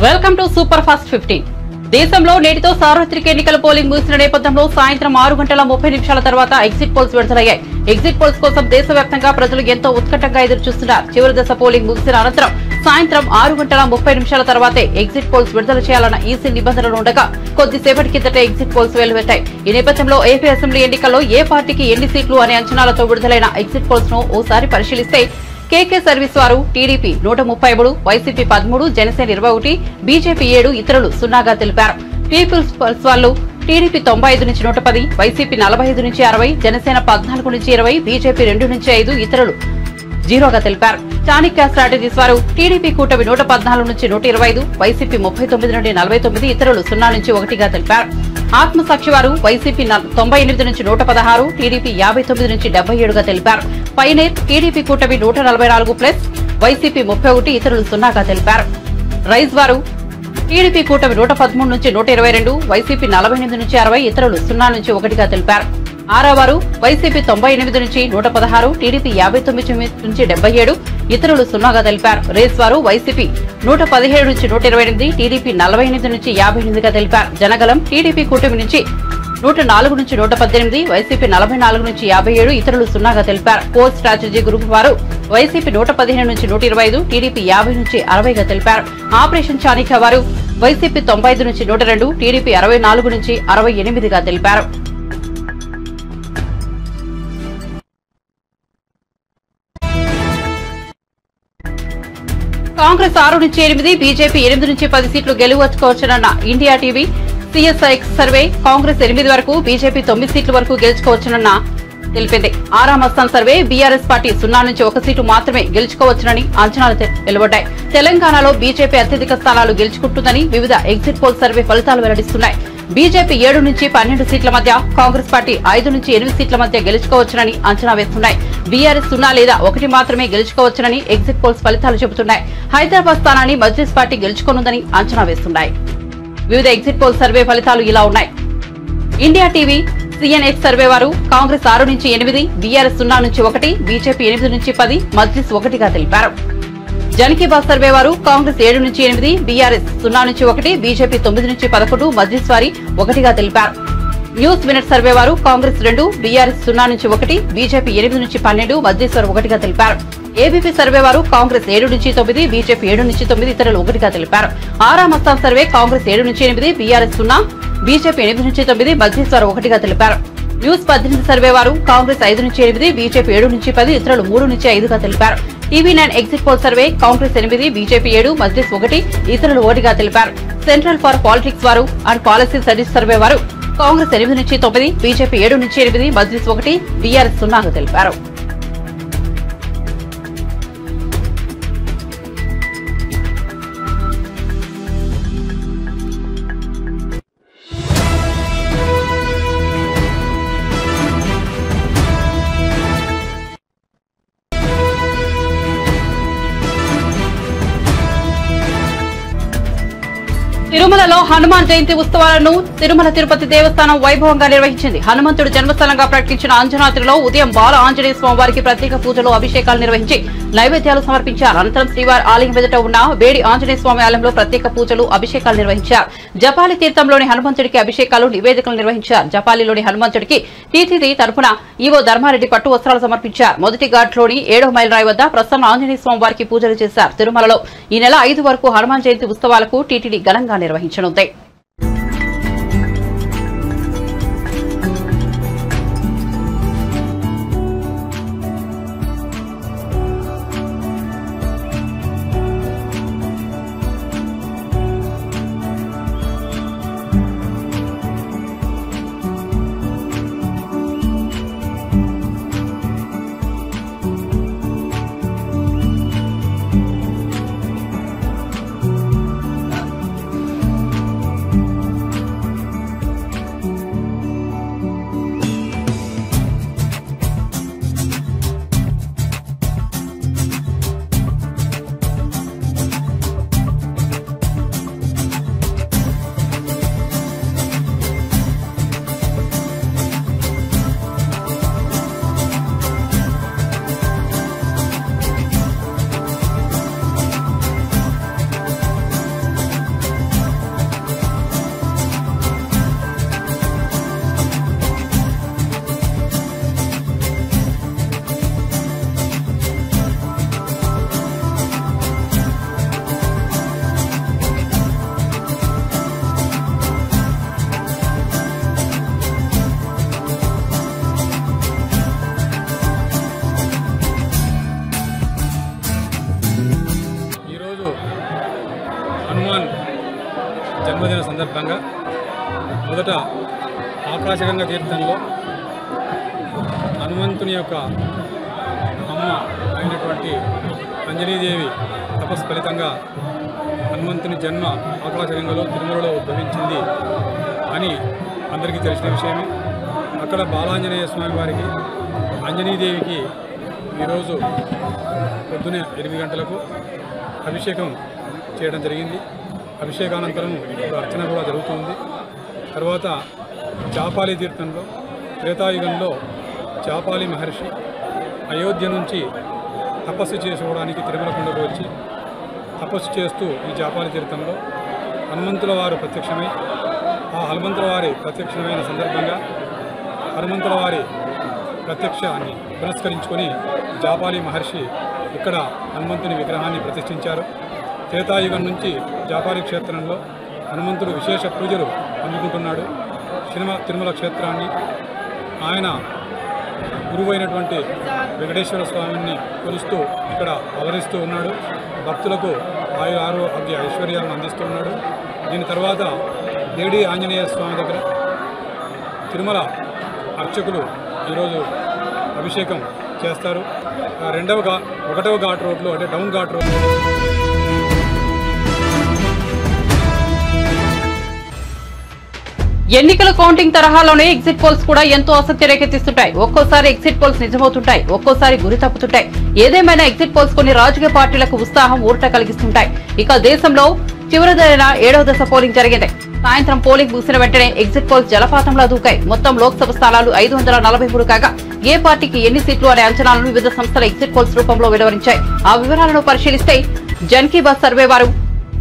Welcome to super fast 15. దేశంలో నేటితో సార్వత్రిక ఎన్నికల పోలింగ్ ముగిసిన నేపథ్యంలో సాయంత్రం 6:30 తర్వాత ఎగ్జిట్ పోల్స్ విడుదలయ్యాయి. ఎగ్జిట్ పోల్స్ కోసం దేశవ్యాప్తంగా ప్రజలు ఎంతో ఉత్కంఠంగా ఎదురుచూస్తున్నారు. చివరి దశ పోలింగ్ ముగిసిన అనంతరం సాయంత్రం 6:30 తర్వాతే ఎగ్జిట్ పోల్స్ విడుదల చేయాలన్న ఈసీ నిబంధనలు ఉండగా కొద్దిసేపటి కిందట ఎగ్జిట్ పోల్స్ వెలువెట్టాయి. ఈ నేపథ్యంలో ఏపీ అసెంబ్లీ ఎన్నికల్లో ఏ పార్టీకి ఎన్ని సీట్లు అనే అంచనాలతో విడుదలైన ఎగ్జిట్ పోల్స్ ను ఓసారి పరిశీలిస్తే కేకే సర్వీస్ వారు టీడీపీ 133, వైసీపీ 13, జనసేన 21, బీజేపీ 7, ఇతరులు 0గా తెలిపారు. పీపుల్స్ పల్స్ వాళ్ళు టీడీపీ 95 నుంచి 110, వైసీపీ 45 నుంచి 60, జనసేన 14 నుంచి 20, బీజేపీ 2 నుంచి 5, ఇతరులు 0గా తెలిపారు. చాణక్య స్ట్రాటజీస్ వారు టీడీపీ కూటమి 114 నుంచి 125, వైసీపీ 39 నుండి 49, ఇతరులు 0 నుంచి 1గా తెలిపారు. ఆత్మసాక్షి వారు వైసీపీ 98 నుంచి 116, టీడీపీ 59 నుంచి 77గా తెలిపారు. పైనేర్ టీడీపీ కూటమి 144+, వైసీపీ 31, ఇతరులు 0గా తెలిపారు. రైజ్ వారు టీడీపీ కూటమి 113 నుంచి 122, వైసీపీ 48 నుంచి 60, ఇతరులు 0 నుంచి 1గా తెలిపారు. ఆరావారు వైసీపీ 98 నుంచి 116, టీడీపీ 59 నుంచి 77, ఇతరులు 0గా తెలిపారు. రేస్ వారు వైసీపీ 117 నుంచి 128, టీడీపీ 48 నుంచి 58గా తెలిపారు. జనగలం టీడీపీ కూటమి నుంచి 104 నుంచి 118, వైసీపీ 44 నుంచి 57, ఇతరులు 0గా తెలిపారు. కోర్ స్ట్రాటజీ గ్రూప్ వారు వైసీపీ 115 నుంచి 125, టీడీపీ 50 నుంచి 60గా తెలిపారు. ఆపరేషన్ చాణిక్య వారు వైసీపీ 95 నుంచి 102, టీడీపీ 64 నుంచి 68గా తెలిపారు. కాంగ్రెస్ 6 నుంచి 8, బీజేపీ 8 నుంచి 10 సీట్లు గెలుచుకోవచ్చునన్న ఇండియా టీవీ సిఎస్ఐఎక్స్ సర్వే కాంగ్రెస్ 8 వరకు, బీజేపీ 9 సీట్ల వరకు గెలుచుకోవచ్చునన్న తెలిపింది. ఆరామస్థాన్ సర్వే బీఆర్ఎస్ పార్టీ 0 నుంచి 1 సీటు మాత్రమే గెలుచుకోవచ్చునని అంచనాలు వెలువడ్డాయి. తెలంగాణలో బీజేపీ అత్యధిక స్థానాలు గెలుచుకుంటుందని వివిధ ఎగ్జిట్ పోల్ సర్వే ఫలితాలు వెల్లడిస్తున్నాయి. బీజేపీ 7 నుంచి 12 సీట్ల మధ్య, కాంగ్రెస్ పార్టీ 5 నుంచి 8 సీట్ల మధ్య గెలుచుకోవచ్చునని అంచనా వేస్తున్నాయి. బీఆర్ఎస్ 0 లేదా 1 మాత్రమే గెలుచుకోవచ్చునని ఎగ్జిట్ పోల్స్ ఫలితాలు చెబుతున్నాయి. హైదరాబాద్ స్థానాన్ని మజ్లిస్ పార్టీ గెలుచుకోనుందని అంచనా వేస్తున్నాయి. వివిధ ఎగ్జిట్ పోల్ సర్వే ఫలితాలు ఇలా ఉన్నాయి. ఇండియా టీవీ సిఎన్ఎక్స్ సర్వే వారు కాంగ్రెస్ 6 నుంచి 8, బీఆర్ఎస్ 0 నుంచి 1, బీజేపీ 8 నుంచి 10, మజ్లిస్ 1గా తెలిపారు. జన్ కీ బాత్ సర్వే వారు కాంగ్రెస్ 7 నుంచి 8, బీఆర్ఎస్ 0 నుంచి 1, బీజేపీ 9 నుంచి 11, మజ్లిస్ వారి 1గా తెలిపారు. న్యూస్ మినిట్ సర్వే వారు కాంగ్రెస్ 2, బీఆర్ఎస్ 0 నుంచి 1, బీజేపీ 8 నుంచి 12, మజ్లిస్ వారు 1గా తెలిపారు. ఏబీపీ సర్వే వారు కాంగ్రెస్ 7 నుంచి 9, బీజేపీ 7 నుంచి 9, ఇతరులు 1గా తెలిపారు. ఆరామస్థాన్ సర్వే కాంగ్రెస్ 7 నుంచి 8, బీఆర్ఎస్ 0, బీజేపీ 8 నుంచి 9, మజ్లిస్ వారు 1గా తెలిపారు. న్యూస్ 18 సర్వే వారు కాంగ్రెస్ 5 నుంచి 8, బీజేపీ 7 నుంచి 10, ఇతరులు 3 నుంచి 5గా తెలిపారు. TV9 exit poll survey Congress 8, BJP 7, Majlis 1, ఇతరులు 1గా తెలిపారు. సెంట్రల్ ఫర్ పాలిటిక్స్ వారు అండ్ పాలసీ స్టడీస్ సర్వే వారు కాంగ్రెస్ 8 నుంచి 9, బీజేపీ 7 నుంచి 8, మజ్లిస్ 1, బీఆర్ఎస్ 0గా తెలిపారు. తిరుమలలో హనుమాన్ జయంతి ఉత్సవాలను తిరుమల తిరుపతి దేవస్థానం వైభవంగా నిర్వహించింది. హనుమంతుడు జన్మస్థలంగా ప్రకటించిన అంజనాద్రిలో ఉదయం బాల ఆంజనేయ స్వామి వారికి ప్రత్యేక పూజలు, అభిషేకాలు నిర్వహించి నైవేద్యాలు సమర్పించారు. అనంతరం శ్రీవారి ఆలయం ఎదుట ఉన్న వేడి ఆంజనేయ స్వామి ఆలయంలో ప్రత్యేక పూజలు, అభిషేకాలు నిర్వహించారు. జపాలి తీర్థంలోని హనుమంతుడికి అభిషేకాలు, నివేదికలు నిర్వహించారు. జపాలిలోని హనుమంతుడికి టీటీడీ తరఫున ఈవో ధర్మారెడ్డి పట్టు వస్త్రాలు సమర్పించారు. మొదటి ఘాట్లోని 7వ మైల్ రాయి వద్ద ప్రసన్న ఆంజనేయ స్వామి వారికి పూజలు చేశారు. తిరుమలలో ఈ నెల 5 వరకు హనుమాన్ జయంతి ఉత్సవాలకు టీటీడీ ఘనంగా నిర్వహించనుంది. హనుమాన్ జన్మదిన సందర్భంగా మొదట ఆకాశగంగా తీర్థంలో హనుమంతుని యొక్క అమ్మ అయినటువంటి అంజనీదేవి తపస్సు ఫలితంగా హనుమంతుని జన్మ ఆకాశగంగలో తిరుమలలో ఉద్భవించింది అని అందరికీ తెలిసిన విషయమే. అక్కడ బాలాంజనేయ స్వామి వారికి అంజనీదేవికి ఈరోజు పొద్దునే 8 గంటలకు అభిషేకం చేయడం జరిగింది. అభిషేకానంతరం అర్చన కూడా జరుగుతుంది. తర్వాత చాపాలి తీర్థంలో త్రేతాయుగంలో చాపాలి మహర్షి అయోధ్య నుంచి తపస్సు చేసుకోవడానికి తిరుమల కొండకు వచ్చి తపస్సు చేస్తూ ఈ చాపాలి తీర్థంలో హనుమంతుల వారు ప్రత్యక్షమై ఆ హనుమంతుల వారి ప్రత్యక్షమైన సందర్భంగా హనుమంతుల వారి ప్రత్యక్షాన్ని పురస్కరించుకొని జాపాలి మహర్షి ఇక్కడ హనుమంతుని విగ్రహాన్ని ప్రతిష్ఠించారు. త్రేతాయుగం నుంచి జాపాలి క్షేత్రంలో హనుమంతుడు విశేష పూజలు అందుకుంటున్నాడు. తిరుమల క్షేత్రాన్ని ఆయన గురువైనటువంటి వెంకటేశ్వర స్వామిని కొలుస్తూ ఇక్కడ అవతరిస్తూ ఉన్నాడు. భక్తులకు ఆరోగ్య ఐశ్వర్యాలను అందిస్తూ ఉన్నాడు. దీని తర్వాత దేడి ఆంజనేయ స్వామి దగ్గర తిరుమల అర్చకులు ఈరోజు అభిషేకం చేస్తారు. 1వ ఘాట్ రోడ్లో అంటే డౌన్ ఘాట్ రోడ్ ఎన్నికల కౌంటింగ్ తరహాలోనే ఎగ్జిట్ పోల్స్ కూడా ఎంతో ఆసక్తి రేకెత్తిస్తుంటాయి. ఒక్కోసారి ఎగ్జిట్ పోల్స్ నిజమవుతుంటాయి, ఒక్కోసారి గురి తప్పుతుంటాయి. ఏదేమైనా ఎగ్జిట్ పోల్స్ కొన్ని రాజకీయ పార్టీలకు ఉత్సాహం ఊరట కలిగిస్తుంటాయి. ఇక దేశంలో చివరిదైన 7వ దశ పోలింగ్ జరిగింది. సాయంత్రం పోలింగ్ ముగిసిన వెంటనే ఎగ్జిట్ పోల్స్ జలపాతంలా దూకాయి. మొత్తం లోక్సభ స్థానాలు 543 కాగా ఏ పార్టీకి ఎన్ని సీట్లు అనే అంచనాలను వివిధ సంస్థల ఎగ్జిట్ పోల్స్ రూపంలో వెలువరించాయి. ఆ వివరాలను పరిశీలిస్తే జన్ కీ బాత్ సర్వే వారు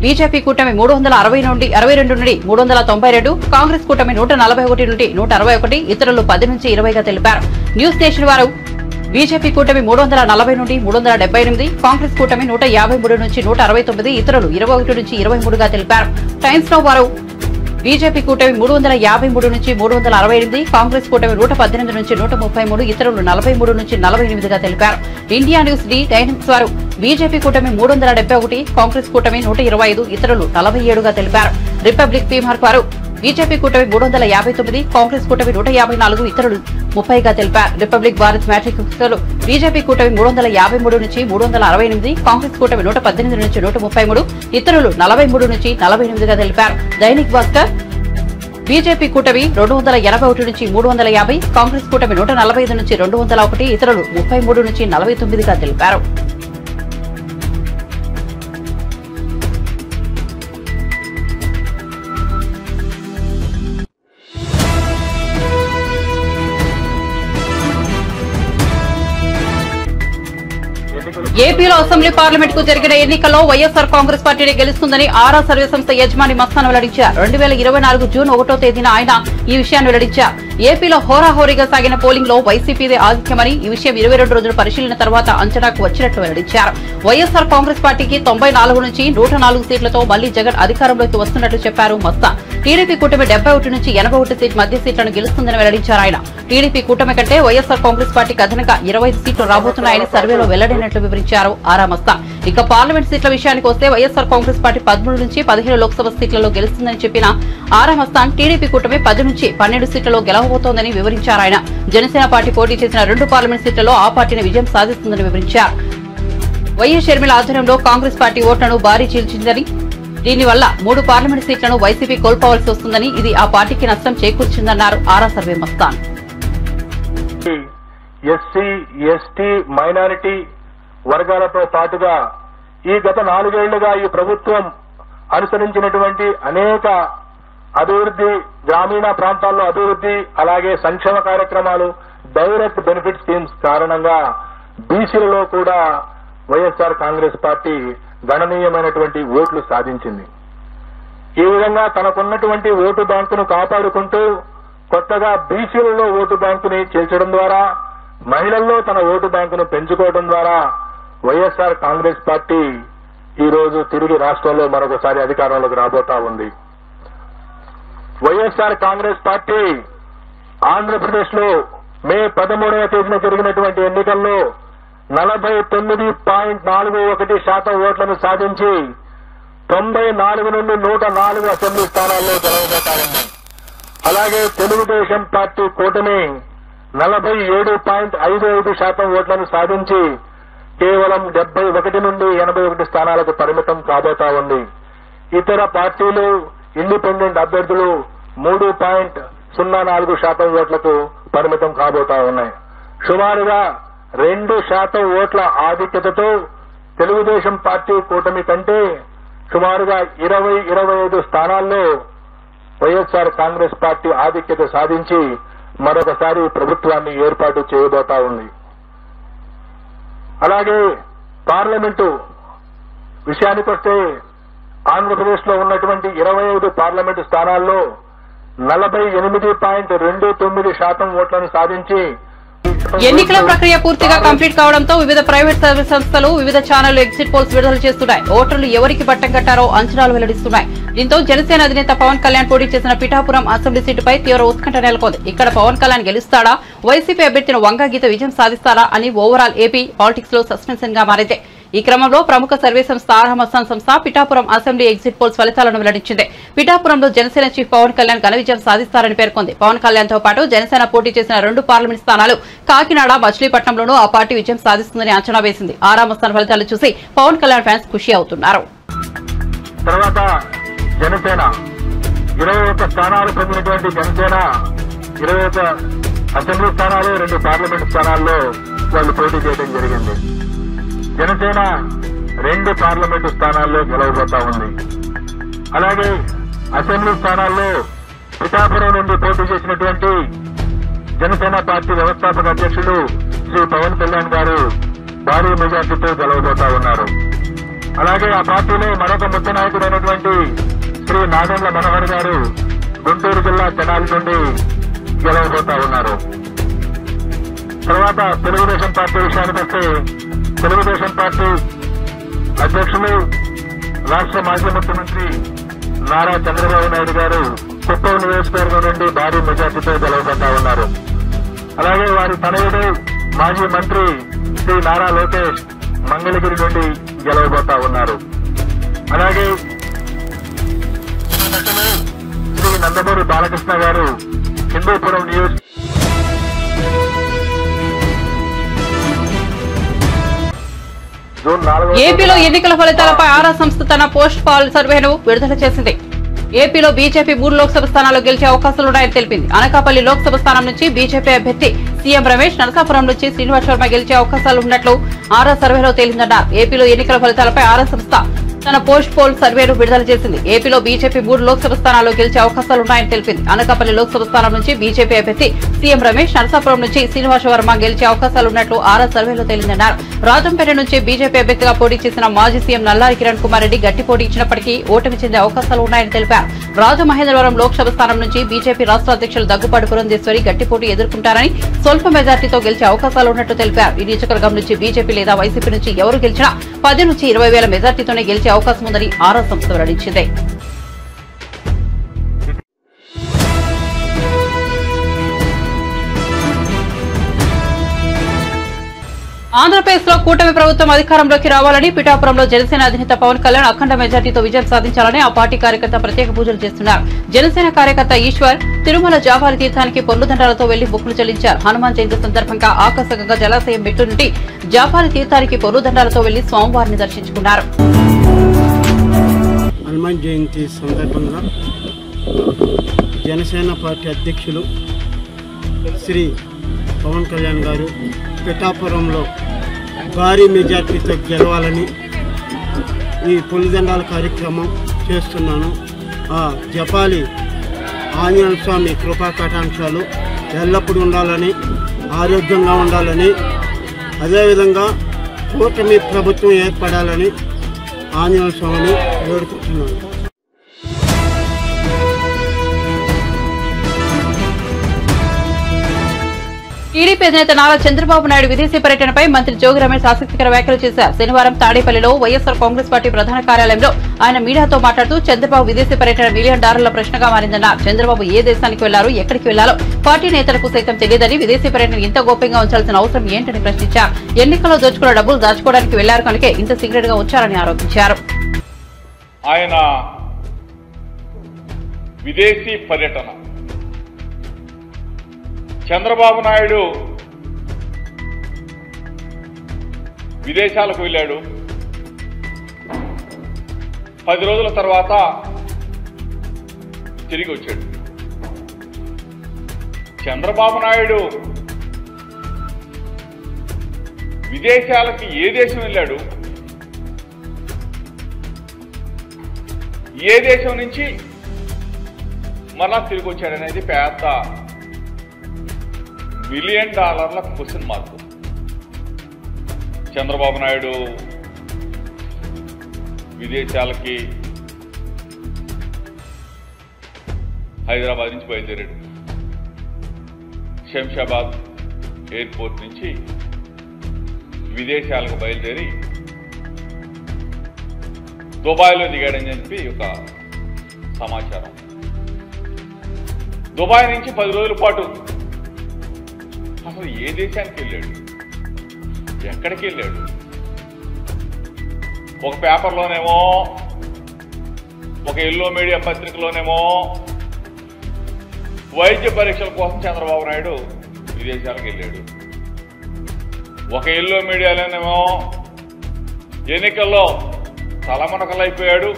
బీజేపీ కూటమి 362 నుండి 392, కాంగ్రెస్ కూటమి 141 నుండి 161, ఇతరులు 10 నుంచి 20గా తెలిపారు. న్యూస్ నేషన్ వారు బీజేపీ కూటమి 340 నుండి 378, కాంగ్రెస్ కూటమి 153 నుంచి 169, ఇతరులు 21 నుంచి 23గా తెలిపారు. టైమ్స్ నౌ వారు బీజేపీ కూటమి 353 నుంచి 368, కాంగ్రెస్ కూటమి 118 నుంచి 133, ఇతరులు 43 నుంచి 48గా తెలిపారు. ఇండియా న్యూస్ డి డైనమిక్స్ వారు బీజేపీ కూటమి 371, కాంగ్రెస్ కూటమి 125, ఇతరులు 47గా తెలిపారు. రిపబ్లిక్ పీమార్క్ వారు బీజేపీ కూటమి 359, కాంగ్రెస్ కూటమి 154, ఇతరులు 30గా తెలిపారు. రిపబ్లిక్ భారత్ మ్యాట్రిక్స్ బీజేపీ కూటమి 353 నుంచి 368, కాంగ్రెస్ కూటమి 118 నుంచి 133, ఇతరులు 43 నుంచి 48గా తెలిపారు. దైనిక్ భాస్కర్ బీజేపీ కూటమి 281 నుంచి 350, కాంగ్రెస్ కూటమి 145 నుంచి 201, ఇతరులు 33 నుంచి 49గా తెలిపారు. ఏపీలో అసెంబ్లీ పార్లమెంట్ కు జరిగిన ఎన్నికల్లో వైఎస్ఆర్ కాంగ్రెస్ పార్టీని గెలుస్తుందని ఆరా సర్వే సంస్థ యజమాని మస్తాన్ వెల్లడించారు. 2024 జూన్ 1వ తేదీన ఆయన ఈ విషయాన్ని వెల్లడించారు. ఏపీలో హోరాహోరీగా సాగిన పోలింగ్ లో వైసీపీదే ఆధిక్యమని ఈ విషయం 22 రోజుల పరిశీలన తర్వాత అంచనాకు వచ్చినట్లు వెల్లడించారు. వైఎస్ఆర్ కాంగ్రెస్ పార్టీకి 94 నుంచి 104 సీట్లతో మళ్లీ జగన్ అధికారంలోకి వస్తున్నట్లు చెప్పారు మస్తాన్. టీడీపీ కూటమి 71 నుంచి 81 సీట్ మధ్య సీట్లను గెలుస్తుందని వెల్లడించారు ఆయన. టీడీపీ కూటమి కంటే వైఎస్ఆర్ కాంగ్రెస్ పార్టీకి అదనంగా 25 సీట్లు రాబోతున్నాయని సర్వేలో వెల్లడైనట్లు వివరించారు ఆరా మస్తాన్. ఇక పార్లమెంట్ సీట్ల విషయానికి వస్తే వైఎస్ఆర్ కాంగ్రెస్ పార్టీ 13 నుంచి 15 లోక్సభ సీట్లలో గెలుస్తుందని చెప్పిన ఆరా మస్తాన్ టీడీపీ కూటమి 10 నుంచి 12 సీట్లలో గెలవబోతోందని వివరించారు ఆయన. జనసేన పార్టీ పోటీ చేసిన 2 పార్లమెంట్ సీట్లలో ఆ పార్టీని విజయం సాధిస్తుందని వివరించారు. వైఎస్ షర్మిల ఆధ్వర్యంలో కాంగ్రెస్ పార్టీ ఓట్లను భారీ చీల్చిందని, దీనివల్ల 3 పార్లమెంట్ సీట్లను వైసీపీ కోల్పోవాల్సి వస్తుందని, ఇది ఆ పార్టీకి నష్టం చేకూర్చిందన్నారు Aaraa survey Mastan. SC, ST, minority వర్గాలతో పాటుగా ఈ గత 4 ఏళ్లుగా ఈ ప్రభుత్వం అనుసరించినటువంటి అనేక అభివృద్ధి, గ్రామీణ ప్రాంతాల్లో అభివృద్ధి, అలాగే సంక్షేమ కార్యక్రమాలు, డైరెక్ట్ బెనిఫిట్ స్కీమ్స్ కారణంగా బీసీలలో కూడా వైఎస్ఆర్ కాంగ్రెస్ పార్టీ గణనీయమైనటువంటి ఓట్లు సాధించింది. ఈ విధంగా తనకున్నటువంటి ఓటు బ్యాంకును కాపాడుకుంటూ కొత్తగా బీసీలలో ఓటు బ్యాంకుని చేర్చడం ద్వారా, మహిళల్లో తన ఓటు బ్యాంకును పెంచుకోవడం ద్వారా వైఎస్ఆర్ కాంగ్రెస్ పార్టీ ఈ రోజు తిరిగి రాష్ట్రంలో మరొకసారి అధికారంలోకి రాబోతా ఉంది. వైఎస్ఆర్ కాంగ్రెస్ పార్టీ ఆంధ్రప్రదేశ్ లో మే 13వ తేదీన జరిగినటువంటి ఎన్నికల్లో 49.41% ఓట్లను సాధించి 94 నుండి 104 అసెంబ్లీ స్థానాల్లో గెలవబోతారని. అలాగే తెలుగుదేశం పార్టీ కూటమి 47.55% ఓట్లను సాధించి కేవలం 71 నుండి 81 స్థానాలకు పరిమితం కాబోతా ఉంది. ఇతర పార్టీలు ఇండిపెండెంట్ అభ్యర్థులు 3.04% ఓట్లకు పరిమితం కాబోతా ఉన్నాయి. సుమారుగా 2% ఓట్ల ఆధిక్యతతో తెలుగుదేశం పార్టీ కూటమి కంటే సుమారుగా 20-25 స్థానాల్లో వైఎస్ఆర్ కాంగ్రెస్ పార్టీ ఆధిక్యత సాధించి మరొకసారి ప్రభుత్వాన్ని ఏర్పాటు చేయబోతా ఉంది. అలాగే పార్లమెంటు విషయానికొస్తే ఆంధ్రప్రదేశ్ లో ఉన్నటువంటి 25 పార్లమెంటు స్థానాల్లో 48.29% ఓట్లను సాధించి ఎన్నికల ప్రక్రియ పూర్తిగా కంప్లీట్ కావడంతో వివిధ ప్రైవేట్ సర్వీస్ సంస్థలు వివిధ ఛానళ్లు ఎగ్జిట్ పోల్స్ విడుదల చేస్తున్నాయి. ఓటర్లు ఎవరికి పట్టం కట్టారో అంచనాలు వెల్లడిస్తున్నాయి. దీంతో జనసేన అధినేత పవన్ కళ్యాణ్ పోటీ చేసిన పిఠాపురం అసెంబ్లీ సీటుపై తీవ్ర ఉత్కంఠ నెలకొంది. ఇక్కడ పవన్ కళ్యాణ్ గెలుస్తాడా, వైసీపీ అభ్యర్థిని వంగాగీత విజయం సాధిస్తారా అని ఓవరాల్ ఏపీ పాలిటిక్స్ లో సస్పెన్షన్ గా మారింది. ఈ క్రమంలో ప్రముఖ సర్వే సంస్థ ఆర్హమస్సాన్ సంస్థ పిఠాపురం అసెంబ్లీ ఎగ్జిట్ పోల్స్ ఫలితాలను వెల్లడించింది. పిఠాపురంలో జనసేన చీఫ్ పవన్ కళ్యాణ్ ఘన విజయం సాధిస్తారని పేర్కొంది. పవన్ కళ్యాణ్ తో పాటు జనసేన పోటీ చేసిన 2 పార్లమెంట్ స్థానాలు కాకినాడ, మచిలీపట్నంలోనూ ఆ పార్టీ విజయం సాధిస్తుందని అంచనా వేసింది. ఆర్హమస్సాన్ ఫలితాలు చూసి పవన్ కళ్యాణ్ ఫ్యాన్స్ ఖుషి అవుతున్నారు. తర్వాత జనసేన 21 స్థానాలు పొందినటువంటి జనసేన 21 అసెంబ్లీ స్థానాలు, 2 పార్లమెంట్ స్థానాల్లో వాళ్ళు పోటీ చేయడం జరిగింది. జనసేన 2 పార్లమెంటు స్థానాల్లో గెలవబోతా ఉంది. అలాగే అసెంబ్లీ స్థానాల్లో పిఠాపురం నుండి పోటీ చేసినటువంటి జనసేన పార్టీ వ్యవస్థాపక అధ్యక్షుడు శ్రీ పవన్ కళ్యాణ్ గారు భారీ మెజార్టీతో గెలవబోతా ఉన్నారు. అలాగే ఆ పార్టీలో మరొక ముఖ్య నాయకుడైనటువంటి శ్రీ నాదెండ్ల మనోహర్ గారు గుంటూరు జిల్లా తెనాలి నుండి గెలవబోతా ఉన్నారు. తర్వాత తెలుగుదేశం పార్టీ విషయానికొస్తే తెలుగుదేశం పార్టీ అధ్యక్షులు రాష్ట్ర మాజీ ముఖ్యమంత్రి నారా చంద్రబాబు నాయుడు గారు కుప్పం నియోజకవర్గం నుండి భారీ మెజార్టీతో గెలవబోతా ఉన్నారు. అలాగే వారి తనయుడు మాజీ మంత్రి శ్రీ నారా లోకేష్ మంగళగిరి నుండి గెలవబోతా ఉన్నారు. అలాగే శ్రీ నందమూరి బాలకృష్ణ గారు హిందూపురం ఏపీలో ఎన్నికల ఫలితాలపై ఆరా సంస్థ తన పోస్ట్ పాల్ సర్వేను విడుదల చేసింది. ఏపీలో బీజేపీ 3 లోక్సభ స్థానాల్లో గెలిచే అవకాశాలున్నాయని తెలిపింది. అనకాపల్లి లోక్సభ స్థానం నుంచి బీజేపీ అభ్యర్థి సీఎం రమేష్, నరసాపురం నుంచి శ్రీనివాస్ శర్మ గెలిచే అవకాశాలున్నట్లు ఆరా సర్వేలో తేలిందన్నారు. ఏపీలో ఎన్నికల ఫలితాలపై ఆరా సంస్థ తన పోస్ట్ పోల్ సర్వేను విడుదల చేసింది. ఏపీలో బీజేపీ 3 లోక్సభ స్థానాల్లో గెలిచే అవకాశాలున్నాయని తెలిపింది. అనకాపల్లి లోక్సభ స్థానం నుంచి బీజేపీ అభ్యర్థి సీఎం రమేష్, నరసాపురం నుంచి శ్రీనివాస్ శర్మ గెలిచే అవకాశాలున్నట్లు ఆరా సర్వేలో తేలిందన్నారు. రాజంపేట నుంచి బీజేపీ అభ్యర్థిగా పోటీ చేసిన మాజీ సీఎం నల్లారి కిరణ్ కుమార్ రెడ్డి గట్టి పోటీ ఇచ్చినప్పటికీ ఓటమి చెందే అవకాశాలు ఉన్నాయని తెలిపారు. రాజమహేంద్రవరం లోక్సభ స్థానం నుంచి బీజేపీ రాష్ట్ర అధ్యక్షులు దగ్గుపాటి పురంధేశ్వరి గట్టి పోటీ ఎదుర్కొంటారని, స్వల్ప మెజార్టీతో గెలిచే అవకాశాలున్నట్లు తెలిపారు. ఈ నియోజకవర్గం నుంచి బీజేపీ లేదా వైసీపీ నుంచి ఎవరు గెలిచినా 10 నుంచి 20 వేల మెజార్టీతోనే గెలిచే అవకాశం ఉందని ఆరా సంస్థ వెల్లడించింది. ఆంధ్రప్రదేశ్ లో కూటమి ప్రభుత్వం అధికారంలోకి రావాలని పిఠాపురంలో జనసేన అధినేత పవన్ కళ్యాణ్ అఖండ మెజార్టీతో విజయం సాధించాలని ఆ పార్టీ కార్యకర్త ప్రత్యేక పూజలు చేస్తున్నారు. జనసేన కార్యకర్త ఈశ్వర్ తిరుమల జావారి తీర్థానికి పొర్లుదండాలతో వెళ్లి మొక్కులు చెల్లించారు. హనుమాన్ జయంతి సందర్భంగా ఆకర్షకంగా జలాశయం మెట్టు నుండి జావారి తీర్థానికి పొర్లుదండాలతో వెళ్లి స్వామివారిని దర్శించుకున్నారు. హనుమాన్ జయంతి సందర్భంగా జనసేన పార్టీ అధ్యక్షులు శ్రీ పవన్ కళ్యాణ్ గారు పిఠాపురంలో భారీ మెజార్టీతో గెలవాలని ఈ పొలిదండాల కార్యక్రమం చేస్తున్నాను. ఆ జపాలి ఆంజనేయ స్వామి కృపా కటాంశాలు ఎల్లప్పుడూ ఉండాలని, ఆరోగ్యంగా ఉండాలని, అదేవిధంగా కూటమి ప్రభుత్వం ఏర్పడాలని ఆంజనేయ స్వామిని వేడుకుంటున్నాను. టీడీపీ అధినేత నారా చంద్రబాబు నాయుడు విదేశీ పర్యటనపై మంత్రి జోగి రమేష్ ఆసక్తికర వ్యాఖ్యలు చేశారు. శనివారం తాడేపల్లిలో వైఎస్ఆర్ కాంగ్రెస్ పార్టీ ప్రధాన కార్యాలయంలో ఆయన మీడియాతో మాట్లాడుతూ చంద్రబాబు విదేశీ పర్యటన $1 మిలియన్ ప్రశ్నగా మారిందన్నారు. చంద్రబాబు ఏ దేశానికి వెళ్లారు, ఎక్కడికి వెళ్లాలో పార్టీ నేతలకు సైతం తెలియదని, విదేశీ పర్యటన ఇంత గోప్యంగా ఉంచాల్సిన అవసరం ఏంటని ప్రశ్నించారు. ఎన్నికల్లో దోచుకున్న డబ్బులు దాచుకోవడానికి వెళ్లారు కనుకే ఇంత సీక్రెట్ గా ఉంచారని ఆరోపించారు. ఆయన విదేశీ పర్యటన. చంద్రబాబు నాయుడు విదేశాలకు వెళ్ళాడు. 10 రోజుల తర్వాత తిరిగి వచ్చాడు. చంద్రబాబు నాయుడు విదేశాలకి ఏ దేశం వెళ్ళాడు, ఏ దేశం నుంచి మరలా తిరిగి వచ్చాడనేది పెద్ద $1 million question mark. Chandrababu Naidu విదేశాలకి హైదరాబాద్ నుంచి బయలుదేరాడు. శంషాబాద్ ఎయిర్పోర్ట్ నుంచి విదేశాలకు బయలుదేరి దుబాయ్లో దిగాడని చెప్పి ఒక సమాచారం. దుబాయ్ నుంచి 10 రోజుల పాటు అసలు ఏ దేశానికి వెళ్ళాడు, ఎక్కడికి వెళ్ళాడు? ఒక పేపర్లోనేమో, ఒక ఎల్లో మీడియా పత్రికలోనేమో వైద్య పరీక్షల కోసం చంద్రబాబు నాయుడు విదేశాలకు వెళ్ళాడు. ఒక ఎల్లో మీడియాలోనేమో ఎన్నికల్లో తలమునకలైపోయాడు,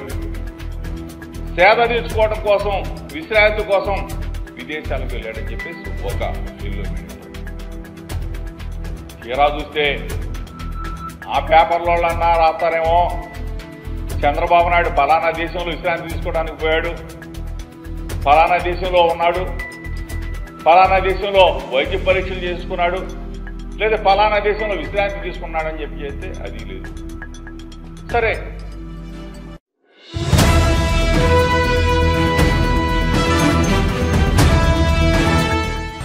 సేద తీర్చుకోవడం కోసం, విశ్రాంతి కోసం విదేశాలకు వెళ్ళాడని చెప్పేసి ఒక ఎల్లో మీడియా. తీరా చూస్తే ఆ పేపర్లో అన్నా రాస్తారేమో చంద్రబాబు నాయుడు ఫలానా దేశంలో విశ్రాంతి తీసుకోవడానికి పోయాడు, ఫలానా దేశంలో ఉన్నాడు, ఫలానా దేశంలో వైద్య పరీక్షలు చేసుకున్నాడు, లేదా ఫలానా దేశంలో విశ్రాంతి తీసుకున్నాడని చెప్పి చేస్తే అది లేదు. సరే,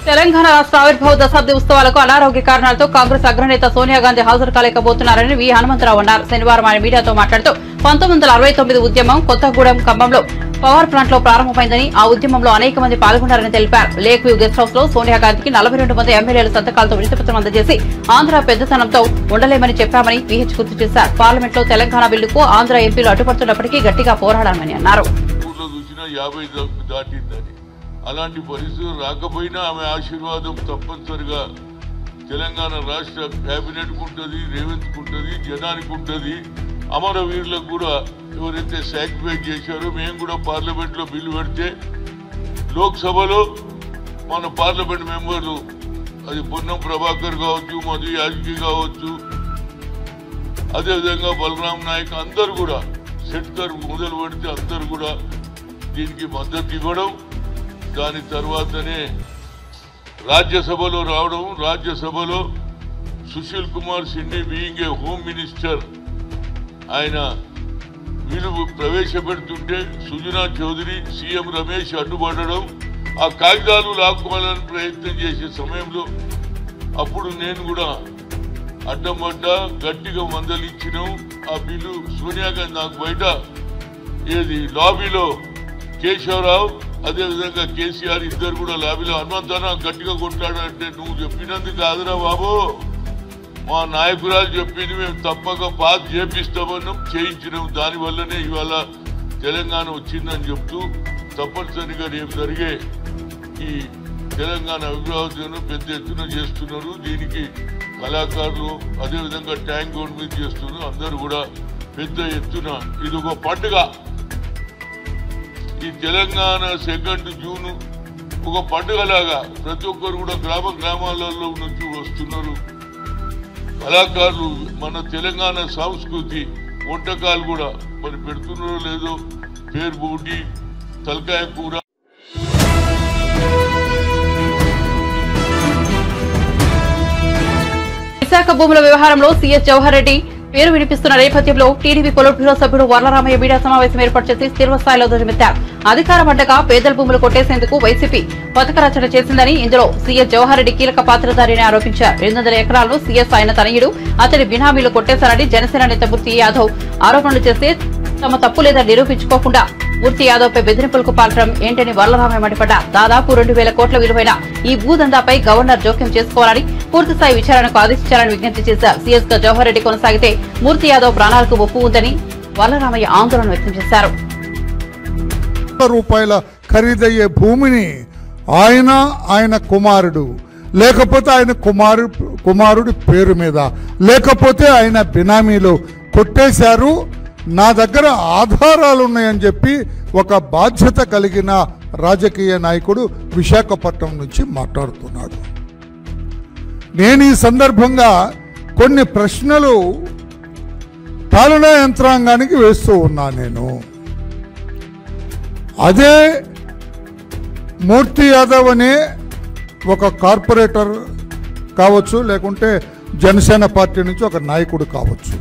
తెలంగాణ రాష్ట్ర ఆవిర్భావ దశాబ్ది ఉత్సవాలకు అనారోగ్య కారణాలతో కాంగ్రెస్ అగ్రనేత సోనియా గాంధీ హాజరు కాలేకపోతున్నారని వి హనుమంతరావు అన్నారు. శనివారం ఆయన మీడియాతో మాట్లాడుతూ 1969 ఉద్యమం కొత్తగూడెం ఖమ్మంలో పవర్ ప్లాంట్ లో ప్రారంభమైందని, ఆ ఉద్యమంలో అనేక మంది పాల్గొన్నారని తెలిపారు. లేక్ వ్యూ గెస్ట్ హౌస్ లో సోనియా గాంధీకి 42 మంది ఎమ్మెల్యేలు సంతకాలతో వినతిపత్రం అందజేసి ఆంధ్ర పెద్దతనంతో ఉండలేమని చెప్పామని విహెచ్ గుర్తు చేశారు. పార్లమెంట్ లో తెలంగాణ బిల్లుకు ఆంధ్ర ఎంపీలు అడ్డుపడుతున్నప్పటికీ గట్టిగా పోరాడామని అన్నారు. అలాంటి పరిస్థితులు రాకపోయినా ఆమె ఆశీర్వాదం తప్పనిసరిగా తెలంగాణ రాష్ట్ర కేబినెట్కు ఉంటుంది, రేవంత్కు ఉంటుంది, జనానికి ఉంటుంది. అమరవీరులకు కూడా ఎవరైతే సాక్రిఫైస్ చేశారో, మేము కూడా పార్లమెంట్లో బిల్లు పెడితే లోక్సభలో మన పార్లమెంట్ మెంబర్లు, అది పొన్నం ప్రభాకర్ కావచ్చు, మధు యాజ్కి కావచ్చు, అదేవిధంగా బలరాం నాయక్, అందరు కూడా షెట్కర్ మొదలు పెడితే అందరు కూడా దీనికి మద్దతు ఇవ్వడం, దాని తర్వాతనే రాజ్యసభలో రావడం. రాజ్యసభలో Sushil Kumar Shinde being a home minister ఆయన వీళ్ళు ప్రవేశపెడుతుంటే సుజనా చౌదరి, సీఎం రమేష్ అడ్డుపడడం, ఆ కాగితాలు లాక్కోవాలని ప్రయత్నం చేసే సమయంలో అప్పుడు నేను కూడా అడ్డంపడ్డా, గట్టిగా మందలించినాం. ఆ బిల్లు సోనియా గాంధీ నాకు బయట లాబీలో కేశవరావు, అదేవిధంగా కేసీఆర్ ఇద్దరు కూడా లాబీలో హనుమంతన గట్టిగా కొట్లాడంటే, నువ్వు చెప్పినందుకు కాదురా బాబు, మా నాయకురాలు చెప్పింది, మేము తప్పక పాస్ చేపిస్తామన్నాం, చేయించినాం. దానివల్లనే ఇవాళ తెలంగాణ వచ్చిందని చెప్తూ తప్పనిసరిగా రేపు జరిగే ఈ తెలంగాణ అభివృద్ధిని పెద్ద ఎత్తున చేస్తున్నారు. దీనికి కళాకారులు, అదేవిధంగా ట్యాంక్ రోడ్ మీద చేస్తున్నారు. అందరూ కూడా పెద్ద ఎత్తున ఇది ఒక పండుగ. ఈ తెలంగాణ 2 జూన్ ఒక పండుగలాగా ప్రతి ఒక్కరు కూడా గ్రామాలలో నుంచి వస్తున్నారు. కళాకారులు మన తెలంగాణ సంస్కృతి వంటకాలు కూడా మరి పెడుతున్నారో లేదో, పేరు బూటి, తలకాయ కూర. విశాఖ భూముల వ్యవహారంలో సీఎస్ జవహర్ రెడ్డి పేరు వినిపిస్తున్న నేపథ్యంలో టీడీపీ పొలిట్ బ్యూరో సభ్యుడు వర్లరామయ్య మీడియా సమావేశం ఏర్పాటు చేసి తీవ్రస్థాయిలో ధ్వజమెత్తారు. అధికారం అడ్డగా పేదల భూములు కొట్టేసేందుకు వైసీపీ పథక రచన చేసిందని, ఇందులో సీఎస్ జవహర్ రెడ్డి కీలక పాత్రధారిని ఆరోపించారు. 200 ఎకరాలను సీఎస్ ఆయన తనయుడు, అతడి బినామీలు కొట్టేశారని జనసేన నేత మూర్తి యాదవ్ ఆరోపణలు చేస్తే తమ తప్పు లేదని నిరూపించుకోకుండా మూర్తి యాదవ్ పై బెదిరింపులకు పాల్పడడం ఏంటని వర్లరామయ్య మండిపడ్డారు. దాదాపు 2000 కోట్ల విలువైన ఈ భూదందాపై గవర్నర్ జోక్యం చేసుకోవాలని, పూర్తిస్థాయి విచారణకు ఆదేశించాలని విజ్ఞప్తి చేశారు. సీఎస్ గా జవహర్ రెడ్డి కొనసాగితే మూర్తి యాదవ్ ప్రాణాలకు ముప్పు ఉందని వల్లరామయ్య ఆందోళన వ్యక్తం చేశారు. రూపాయల ఖరీదయ్యే భూమిని ఆయన కుమారుడు, లేకపోతే ఆయన కుమారుడి పేరు మీద, లేకపోతే ఆయన బినామీలో కొట్టేశారు. నా దగ్గర ఆధారాలు ఉన్నాయని చెప్పి ఒక బాధ్యత కలిగిన రాజకీయ నాయకుడు విశాఖపట్నం నుంచి మాట్లాడుతున్నాడు. నేను ఈ సందర్భంగా కొన్ని ప్రశ్నలు పాలనా యంత్రాంగానికి వేస్తూ ఉన్నా. నేను అదే మూర్తి యాదవ్ అనే ఒక కార్పొరేటర్ కావచ్చు, లేకుంటే జనసేన పార్టీ నుంచి ఒక నాయకుడు కావచ్చు,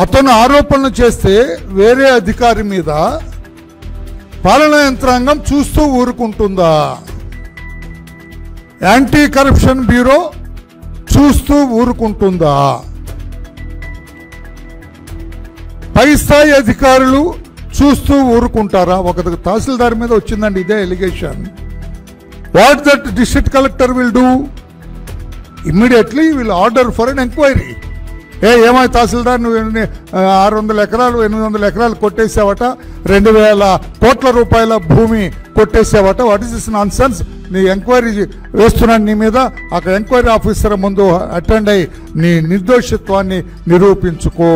అతను ఆరోపణలు చేస్తే వేరే అధికారి మీద పాలనా యంత్రాంగం చూస్తూ ఊరుకుంటుందా? యాంటీ కరప్షన్ బ్యూరో చూస్తూ ఊరుకుంటుందా? పై స్థాయి అధికారులు చూస్తూ ఊరుకుంటారా? ఒక తహసీల్దార్ మీద వచ్చిందండి ఇదే allegation. What that district collector will do? Immediately will order for an enquiry. ఏమై తహసీల్దార్, నువ్వు 600 ఎకరాలు 800 ఎకరాలు కొట్టేసావట, 2000 కోట్ల రూపాయల భూమి కొట్టేసావట, what is this nonsense? నీ ఎంక్వైరీ వేస్తున్నాను నీ మీద. అక్కడ ఎంక్వైరీ ఆఫీసర్ ముందు అటెండ్ అయ్యి నీ నిర్దోషిత్వాన్ని నిరూపించుకో.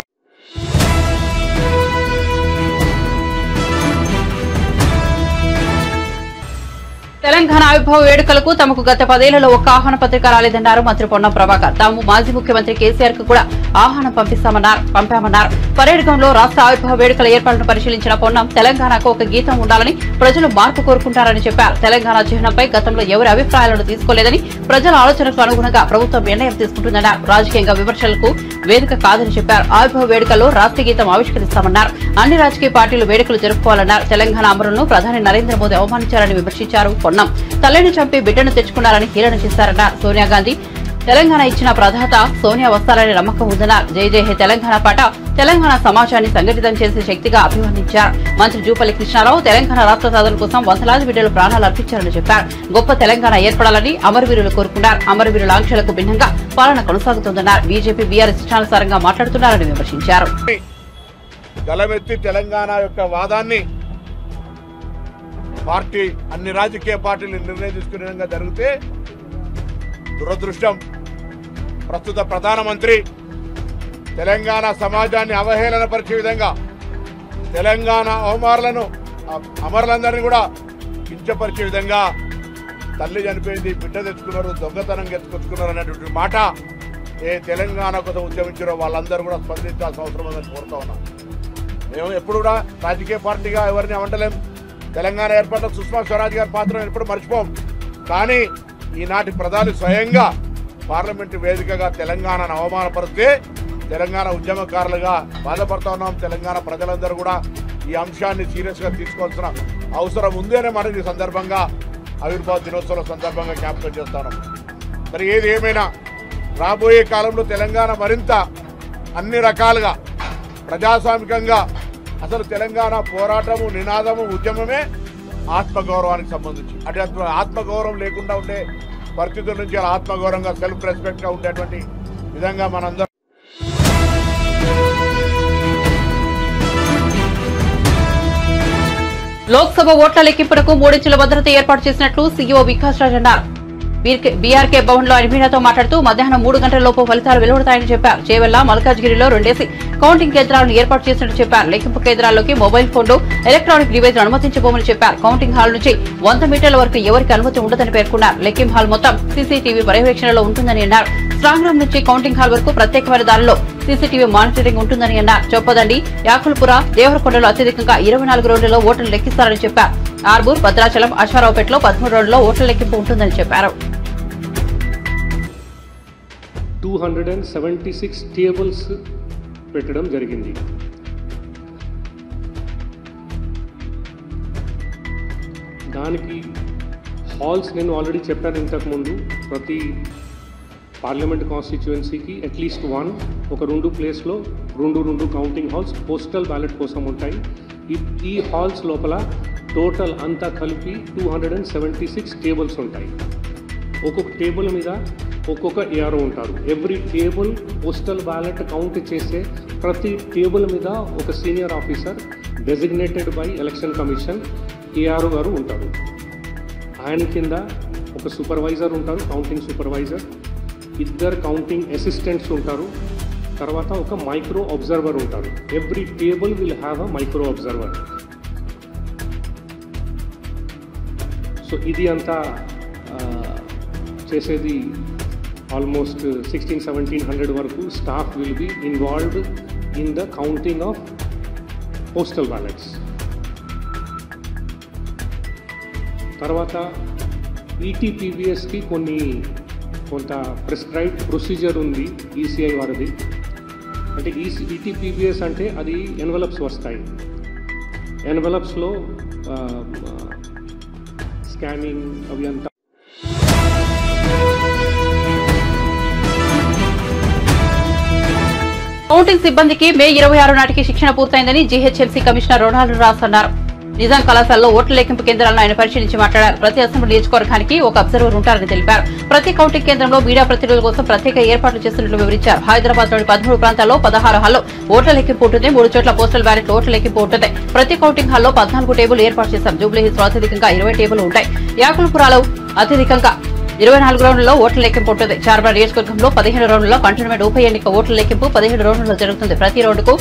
తెలంగాణ ఆవిర్భావ వేడుకలకు తమకు గత 10 ఏళ్లలో ఒక్క ఆహ్వాన పత్రిక రాలేదన్నారు మంత్రి పొన్నం ప్రభాకర్. తాము మాజీ ముఖ్యమంత్రి కేసీఆర్ కు కూడా ఆహ్వానం పంపామన్నారు. పరేడ్ గ్రౌండ్ లో రాష్ట్ర ఆవిర్భావ వేడుకల ఏర్పాట్లను పరిశీలించిన పొన్నం తెలంగాణకు ఒక గీతం ఉండాలని, ప్రజలు మార్పు కోరుకుంటారని చెప్పారు. తెలంగాణ చిహ్నంపై గతంలో ఎవరి అభిప్రాయాలను తీసుకోలేదని, ప్రజల ఆలోచనకు అనుగుణంగా ప్రభుత్వం నిర్ణయం తీసుకుంటుందన్నారు. రాజకీయంగా విమర్శలకు వేదిక కాదని చెప్పారు. ఆవిర్భావ వేడుకల్లో రాష్ట్ర గీతం ఆవిష్కరిస్తామన్నారు. అన్ని రాజకీయ పార్టీలు వేడుకలు జరుపుకోవాలన్నారు. తెలంగాణ అమరులను ప్రధాని నరేంద్ర మోదీ అవమానించారని విమర్శించారు. పొన్నం తల్లిని చంపి బిడ్డను తెచ్చుకున్నారని హీరణ చేశారన్నారు. సోనియా గాంధీ తెలంగాణ ఇచ్చిన ప్రదాత, సోనియా వస్తారని నమ్మకం ఉందన్నారు. జై జై హే తెలంగాణ పాట తెలంగాణ సమాజాన్ని సంఘటితం చేసే శక్తిగా అభివర్ణించారు. మంత్రి జూపల్లి కృష్ణారావు తెలంగాణ రాష్ట్ర సాధన కోసం వందలాది బిడ్డలు ప్రాణాలు అర్పించారని చెప్పారు. గొప్ప తెలంగాణ ఏర్పడాలని అమరవీరులు కోరుకున్నారు. అమరవీరుల ఆంక్షలకు భిన్నంగా పాలన కొనసాగుతుందన్నారు. బీజేపీ బీఆర్ఎస్ ఇష్టానుసారంగా మాట్లాడుతున్నారని విమర్శించారు. గలమెత్తి తెలంగాణ యొక్క వాదాన్ని పార్టీ, అన్ని రాజకీయ పార్టీలు నిర్ణయం తీసుకునే విధంగా జరిగితే దురదృష్టం. ప్రస్తుత ప్రధానమంత్రి తెలంగాణ సమాజాన్ని అవహేళనపరిచే విధంగా, తెలంగాణ అమరులందరినీ కూడా కించపరిచే విధంగా తల్లి చనిపోయింది, బిడ్డ తెచ్చుకున్నారు, దొంగతనం ఎత్తుకొచ్చుకున్నారు అనేటువంటి మాట తెలంగాణ కోసం ఉద్యమించారో వాళ్ళందరూ కూడా స్పందించాల్సిన అవసరం ఉందని కోరుతా ఉన్నాం. మేము ఎప్పుడు కూడా రాజకీయ పార్టీగా ఎవరిని అవంటలేం. తెలంగాణ ఏర్పాటులో సుష్మా స్వరాజ్ గారి పాత్రను ఎప్పుడు మర్చిపోం. కానీ ఈనాటి ప్రధాని స్వయంగా పార్లమెంటు వేదికగా తెలంగాణను అవమానపరిస్తే తెలంగాణ ఉద్యమకారులుగా బాధపడుతూ ఉన్నాం. తెలంగాణ ప్రజలందరూ కూడా ఈ అంశాన్ని సీరియస్గా తీసుకోవాల్సిన అవసరం ఉంది అని మనం ఈ సందర్భంగా ఆవిర్భావ దినోత్సవం సందర్భంగా జ్ఞాపకం చేస్తున్నాం. మరి ఏది ఏమైనా రాబోయే కాలంలో తెలంగాణ మరింత అన్ని రకాలుగా ప్రజాస్వామికంగా, అసలు తెలంగాణ పోరాటము, నినాదము, ఉద్యమమే ఆత్మగౌరవానికి సంబంధించి. అటు ఆత్మగౌరవం లేకుండా ఉండే పరిస్థితుల నుంచి ఆత్మగౌరవంగా, సెల్ఫ్ రెస్పెక్ట్గా ఉండేటువంటి విధంగా మనందరం. లోక్సభ ఓట్ల లెక్కింపునకు 3 ఇంచుల భద్రత ఏర్పాటు చేసినట్లు సీఈఓ వికాస్ రాజ్ అన్నారు. బీఆర్కే భవన్ లో మీడియాతో మాట్లాడుతూ మధ్యాహ్నం 3 గంటల లోపు ఫలితాలు వెలువడతాయని చెప్పారు. చేవెళ్ల, మల్కాజ్గిరిలో 2 కౌంటింగ్ కేంద్రాలను ఏర్పాటు చేసినట్టు చెప్పారు. లెక్కింపు కేంద్రాల్లోకి మొబైల్ ఫోన్లు, ఎలక్ట్రానిక్ డివైస్ అనుమతించబోమని చెప్పారు. కౌంటింగ్ హాల్ నుంచి 100 మీటర్ల వరకు ఎవరికి అనుమతి ఉండదని పేర్కొన్నారు. లెక్కింపు హాల్ మొత్తం సీసీటీవీ పర్యవేక్షణలో ఉంటుందని అన్నారు. స్ట్రాంగ్ రూమ్ నుంచి కౌంటింగ్ హాల్ వరకు ప్రత్యేకమైన దారిలో సీసీటీవీ మానిటరింగ్ ఉంటుందని అన్నారు. చొప్పదండి, యాకుల్పుర, దేవరకొండలో అత్యధికంగా 24 రౌండ్లలో ఓట్లను లెక్కిస్తారని చెప్పారు. ఆర్బూర్, భద్రాచలం, అశ్వారావుపేటలో 13 రౌండ్లలో ఓట్ల లెక్కింపు ఉంటుందని చెప్పారు. 276 టేబుల్స్ పెట్టడం జరిగింది. దానికి హాల్స్ నేను ఆల్రెడీ చెప్పాను ఇంతకుముందు. ప్రతి పార్లమెంట్ కాన్స్టిట్యుయెన్సీకి అట్లీస్ట్ ఒక 2 ప్లేస్లో 2 కౌంటింగ్ హాల్స్ పోస్టల్ బ్యాలెట్ కోసం ఉంటాయి. ఈ హాల్స్ లోపల టోటల్ అంతా కలిపి 276 టేబుల్స్ ఉంటాయి. ఒక్కొక్క టేబుల్ మీద ఒక్కొక్క ఏఆర్ఓ ఉంటారు. Every table postal ballot count చేసే ప్రతి టేబుల్ మీద ఒక senior officer designated by election commission ARO గారు ఉంటారు. ఆయన కింద ఒక సూపర్వైజర్ ఉంటారు, కౌంటింగ్ సూపర్వైజర్, ఇద్దరు కౌంటింగ్ అసిస్టెంట్స్ ఉంటారు, తర్వాత ఒక మైక్రో అబ్జర్వర్ ఉంటారు. Every table will have a micro observer. So ఇది అంతా చేసేది ఆల్మోస్ట్ 1600-1700 వరకు staff will be involved in the counting of postal ballots. తర్వాత ఈటీపీబీఎస్కి కొంత ప్రిస్క్రైబ్డ్ ప్రొసీజర్ ఉంది ఈసీఐ వారిది. అంటే ఈటీపీబీఎస్ అంటే అది ఎన్వలప్స్ వస్తాయి. ఎన్వలప్స్లో స్కానింగ్ అవి అంతా. కౌంటింగ్ సిబ్బందికి మే 26 నాటికి శిక్షణ పూర్తయిందని జీహెచ్ఎంసీ కమిషనర్ రొనాల్డ్ రాస్ అన్నారు. నిజాం కళాశాలలో ఓట్ల లెక్కింపు కేంద్రాలను ఆయన పరిశీలించి మాట్లాడారు. ప్రతి అసెంబ్లీ నియోజకవర్గానికి ఒక అబ్జర్వర్ ఉంటారని తెలిపారు. ప్రతి కౌంటింగ్ కేంద్రంలో మీడియా ప్రతినిధుల కోసం ప్రత్యేక ఏర్పాట్లు చేస్తున్నట్లు వివరించారు. హైదరాబాద్లోని 13 ప్రాంతాల్లో 16 హాల్లో ఓట్ల లెక్కింపు ఉంటుంది. 3 చోట్ల పోస్టల్ బ్యాలెట్ ఓట్ల లెక్కింపు ఉంటుంది. ప్రతి కౌంటింగ్ హాల్లో 14 టేబుల్ ఏర్పాటు చేశాం. జూబ్లీహిల్స్ లో అత్యధికంగా 20 టేబుల్ ఉంటాయి. యాకుల్పురాలో అత్యధికంగా 24 రౌండ్లలో ఓట్ల లెక్కింపు ఉంటుంది. చార్బార్ నియోజకవర్గంలో 15 రౌండ్లలో కంటోన్మెంట్ ఉప ఎన్నిక ఓట్ల లెక్కింపు 15 రౌండ్లలో జరుగుతుంది. ప్రతి రౌండ్కు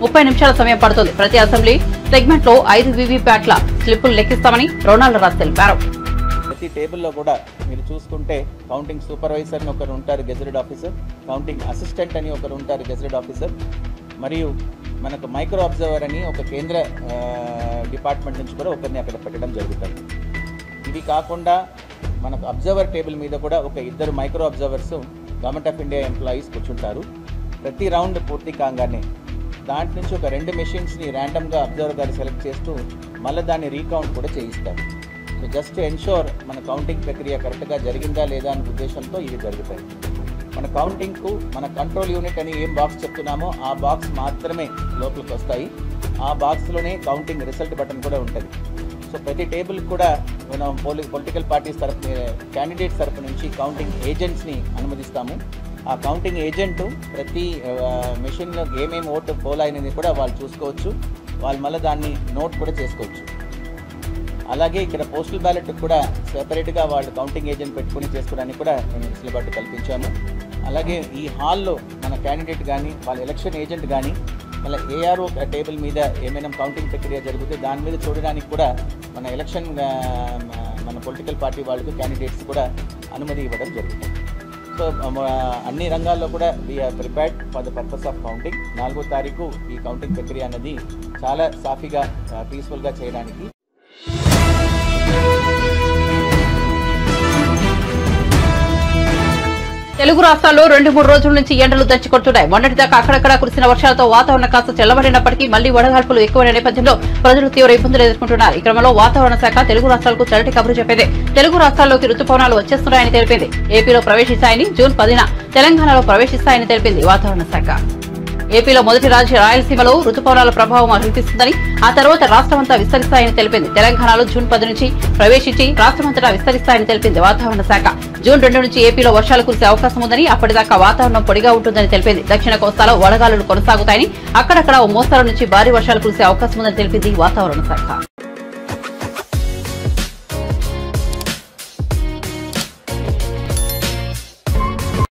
30 నిమిషాల సమయం పడుతుంది. ప్రతి అసెంబ్లీ సెగ్మెంట్ లో 5 వీవీప్యాట్ల స్లిప్పులు లెక్కిస్తామని రొనాల్డ్ రాస్ తెలిపారు. ప్రతి టేబుల్లో కూడా మీరు చూసుకుంటే కౌంటింగ్ సూపర్వైజర్ అని ఒకరు ఉంటారు, గెజెటెడ్ ఆఫీసర్, కౌంటింగ్ అసిస్టెంట్ అని ఒకరు ఉంటారు, గెజెటెడ్ ఆఫీసర్, మరియు మనకు మైక్రో అబ్జర్వర్ అని ఒక కేంద్ర డిపార్ట్మెంట్ నుంచి కూడా ఒకరిని అక్కడ పెట్టడం జరుగుతుంది. ఇవి కాకుండా మనకు అబ్జర్వర్ టేబుల్ మీద కూడా ఒక 2 micro observers government of India employees కూర్చుంటారు. ప్రతి రౌండ్ పూర్తి కాగానే దాంట్ నుంచి ఒక 2 మెషిన్స్ని ర్యాండమ్గా అబ్జర్వర్ గారు సెలెక్ట్ చేస్తూ మళ్ళీ దాన్ని రీకౌంట్ కూడా చేయిస్తారు. సో జస్ట్ ఎన్షోర్ మన కౌంటింగ్ ప్రక్రియ కరెక్ట్గా జరిగిందా లేదా అనే ఉద్దేశంతో ఇవి జరుగుతాయి. మన కౌంటింగ్కు మన కంట్రోల్ యూనిట్ అని ఏం బాక్స్ చెప్తున్నామో ఆ బాక్స్ మాత్రమే లోపలికి వస్తాయి. ఆ బాక్స్లోనే కౌంటింగ్ రిజల్ట్ బటన్ కూడా ఉంటుంది. సో ప్రతి టేబుల్ కూడా మనం పొలిటికల్ పార్టీస్ తరఫు క్యాండిడేట్స్ తరఫు నుంచి కౌంటింగ్ ఏజెంట్స్ని అనుమతిస్తాము. ఆ కౌంటింగ్ ఏజెంట్ ప్రతి మెషిన్లో ఏమేమి ఓటు పోల్ అయినది కూడా వాళ్ళు చూసుకోవచ్చు. వాళ్ళు మళ్ళీ దాన్ని నోట్ కూడా చేసుకోవచ్చు. అలాగే ఇక్కడ పోస్టల్ బ్యాలెట్ కూడా సెపరేట్గా వాళ్ళు కౌంటింగ్ ఏజెంట్ పెట్టుకుని చేసుకోవడానికి కూడా మేము వెసులుబాటు కల్పించాము. అలాగే ఈ హాల్లో మన క్యాండిడేట్ కానీ వాళ్ళ ఎలక్షన్ ఏజెంట్ కానీ మళ్ళీ ఏఆర్ఓ టేబుల్ మీద ఏమైనా కౌంటింగ్ ప్రక్రియ జరిగితే దాని మీద చూడడానికి కూడా మన ఎలక్షన్ మన పొలిటికల్ పార్టీ వాళ్ళకు క్యాండిడేట్స్ కూడా అనుమతి ఇవ్వడం జరుగుతుంది. సో అన్ని రంగాల్లో కూడా we are prepared for the purpose of counting. 4వ తారీఖు ఈ కౌంటింగ్ ప్రక్రియ అనేది చాలా సాఫీగా పీస్ఫుల్గా చేయడానికి. తెలుగు రాష్ట్రాల్లో 2-3 రోజుల నుంచి ఎండలు దంచుకొడుతున్నాయి. మొన్నటిదాకా అక్కడక్కడ కురిసిన వర్షాలతో వాతావరణం కాస్త చల్లబడినప్పటికీ మళ్లీ వడగాల్పులు ఎక్కువైన నేపథ్యంలో ప్రజలు తీవ్ర ఇబ్బందులు ఎదుర్కొంటున్నారు. ఈ క్రమంలో వాతావరణ శాఖ తెలుగు రాష్ట్రాలకు చల్లటి కబురు చెప్పింది. తెలుగు రాష్ట్రాల్లోకి రుతుపవనాలు వచ్చేస్తున్నాయని తెలిపింది. ఏపీలో ప్రవేశిస్తాయని, జూన్ 10న తెలంగాణలో ప్రవేశిస్తాయని తెలిపింది వాతావరణ శాఖ. ఏపీలో మొదటి రాజ్య రాయలసీమలో రుతుపవనాల ప్రభావం అనిపిస్తుందని, ఆ తర్వాత రాష్ట్రమంతా విస్తరిస్తాయని తెలిపింది. తెలంగాణలో జూన్ 10 నుంచి ప్రవేశించి రాష్ట్రమంతటా విస్తరిస్తాయని తెలిపింది వాతావరణ శాఖ. జూన్ 2 నుంచి ఏపీలో వర్షాలు కురిసే అవకాశం ఉందని, అప్పటిదాకా వాతావరణం పొడిగా ఉంటుందని తెలిపింది. దక్షిణ కోస్తాలో వడగాలులు కొనసాగుతాయని, అక్కడక్కడ ఓ మోస్తరు నుంచి భారీ వర్షాలు కురిసే అవకాశం ఉందని తెలిపింది వాతావరణ శాఖ.